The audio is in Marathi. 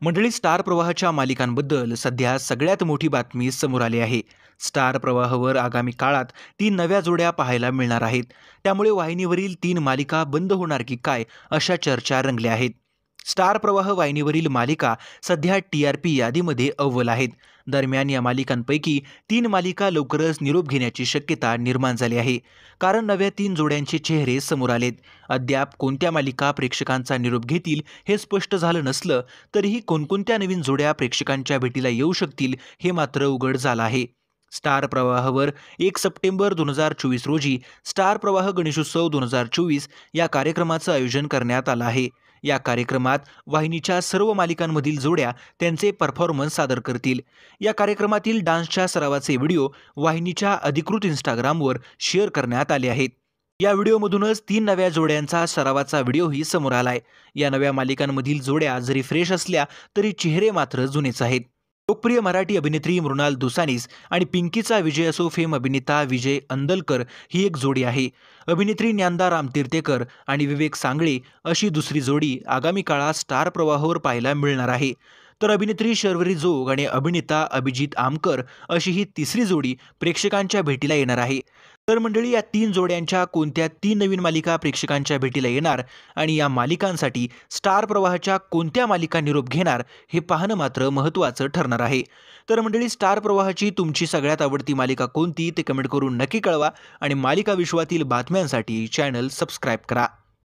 मंडळी, स्टार प्रवाहाच्या मालिकांबद्दल सध्या सगळ्यात मोठी बातमी समोर आली आहे. स्टार प्रवाहावर आगामी काळात 3 नव्या जोड्या पाहायला मिळणार आहेत. त्यामुळे वाहिनीवरील 3 मालिका बंद होणार की काय अशा चर्चा रंगल्या आहेत. स्टार प्रवाह वाहिनीवरील मालिका सध्या TRP यादीमध्ये अव्वल आहेत. दरम्यान या मालिकांपैकी 3 मालिका लवकरच निरोप घेण्याची शक्यता निर्माण झाली आहे. कारण नव्या 3 जोड्यांचे चेहरे समोर आलेत. अद्याप कोणत्या मालिका प्रेक्षकांचा निरोप घेतील हे स्पष्ट झालं नसलं तरीही कोणकोणत्या नवीन जोड्या प्रेक्षकांच्या भेटीला येऊ शकतील हे मात्र उघड झालं आहे. स्टार प्रवाहावर 1 सप्टेंबर 2024 रोजी स्टार प्रवाह गणेशोत्सव 2024 या कार्यक्रमाचं आयोजन करण्यात आलं आहे. या कार्यक्रमात वाहिनीच्या सर्व मालिकांमधील जोड्या त्यांचे परफॉर्मन्स सादर करतील. या कार्यक्रमातील डान्सच्या सरावाचे व्हिडिओ वाहिनीच्या अधिकृत इंस्टाग्रामवर शेअर करण्यात आले आहेत. या व्हिडिओमधूनच 3 नव्या जोड्यांचा सरावाचा व्हिडिओही समोर आलाय. या नव्या मालिकांमधील जोड्या जरी फ्रेश असल्या तरी चेहरे मात्र जुनेच आहेत. लोकप्रिय मराठी अभिनेत्री मृणाल दुसानीस आणि पिंकीचा विजय असो फेम अभिनेता विजय अंदलकर ही एक जोडी आहे. अभिनेत्री ज्ञानदा रामतीर्थेकर आणि विवेक सांगळे अशी दुसरी जोडी आगामी काळात स्टार प्रवाहावर पाहायला मिळणार आहे. तर अभिनेत्री शर्वरी जोग आणि अभिनेता अभिजित आमकर अशी ही तिसरी जोडी प्रेक्षकांच्या भेटीला येणार आहे. तर मंडळी, या 3 जोड्यांच्या कोणत्या 3 नवीन मालिका प्रेक्षकांच्या भेटीला येणार आणि या मालिकांसाठी स्टार प्रवाहाच्या कोणत्या मालिका निरोप घेणार हे पाहणं मात्र महत्त्वाचं ठरणार आहे. तर मंडळी, स्टार प्रवाहाची तुमची सगळ्यात आवडती मालिका कोणती ते कमेंट करून नक्की कळवा आणि मालिका विश्वातील बातम्यांसाठी चॅनल सबस्क्राईब करा.